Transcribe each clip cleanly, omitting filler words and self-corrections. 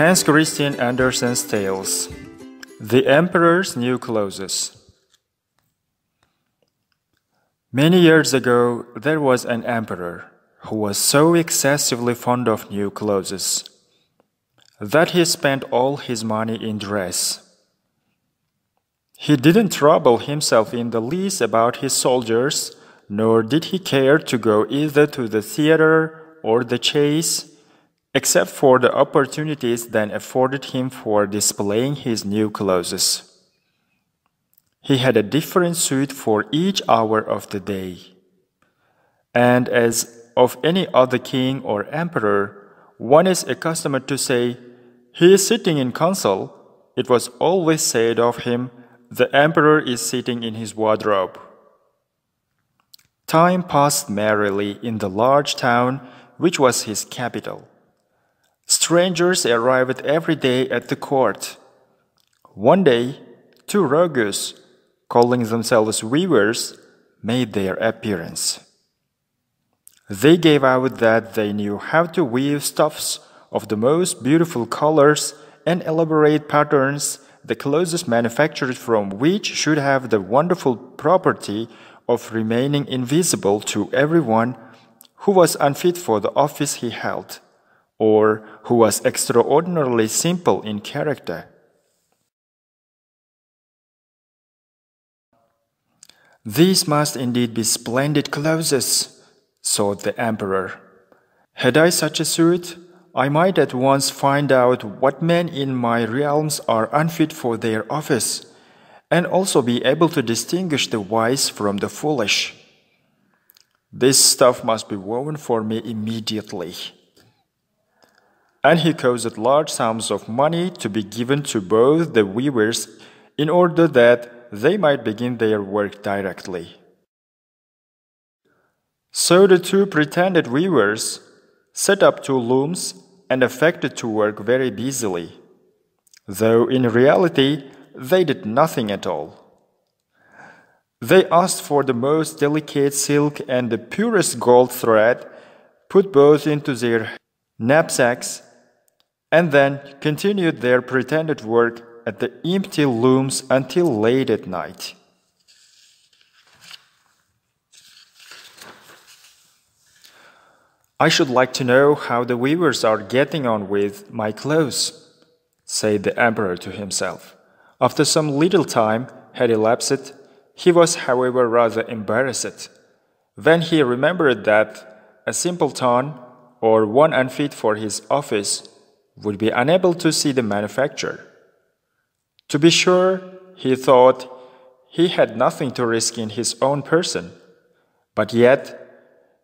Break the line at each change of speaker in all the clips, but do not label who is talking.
Hans Christian Andersen's Tales. The Emperor's New Clothes. Many years ago, there was an emperor who was so excessively fond of new clothes that he spent all his money in dress. He didn't trouble himself in the least about his soldiers, nor did he care to go either to the theater or the chase, except for the opportunities then afforded him for displaying his new clothes. He had a different suit for each hour of the day. And as of any other king or emperor, one is accustomed to say, "He is sitting in council," it was always said of him, "The emperor is sitting in his wardrobe." Time passed merrily in the large town which was his capital. Strangers arrived every day at the court. One day, two rogues, calling themselves weavers, made their appearance. They gave out that they knew how to weave stuffs of the most beautiful colors and elaborate patterns, the clothes manufactured from which should have the wonderful property of remaining invisible to everyone who was unfit for the office he held, or who was extraordinarily simple in character. "These must indeed be splendid clothes," thought the emperor. "Had I such a suit, I might at once find out what men in my realms are unfit for their office, and also be able to distinguish the wise from the foolish. This stuff must be woven for me immediately." And he caused large sums of money to be given to both the weavers in order that they might begin their work directly. So the two pretended weavers set up two looms and affected to work very busily, though in reality they did nothing at all. They asked for the most delicate silk and the purest gold thread, put both into their knapsacks, and then continued their pretended work at the empty looms until late at night. "I should like to know how the weavers are getting on with my clothes," said the emperor to himself. After some little time had elapsed, he was, however, rather embarrassed when he remembered that a simpleton, or one unfit for his office, would be unable to see the manufacture. To be sure, he thought, he had nothing to risk in his own person, but yet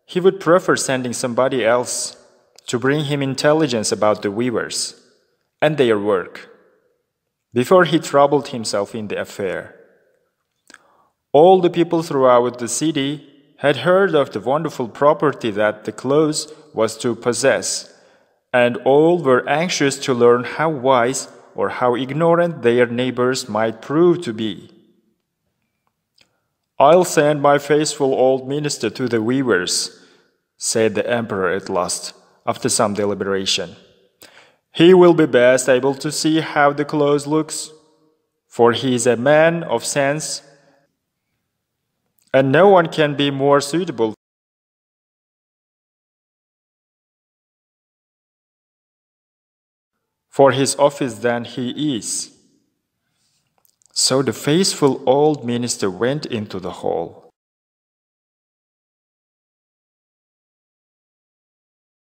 he would prefer sending somebody else to bring him intelligence about the weavers and their work, before he troubled himself in the affair. All the people throughout the city had heard of the wonderful property that the clothes was to possess, and all were anxious to learn how wise or how ignorant their neighbors might prove to be. "I'll send my faithful old minister to the weavers," said the emperor at last, after some deliberation. "He will be best able to see how the clothes looks, for he is a man of sense, and no one can be more suitable for his office than he is." So the faithful old minister went into the hall.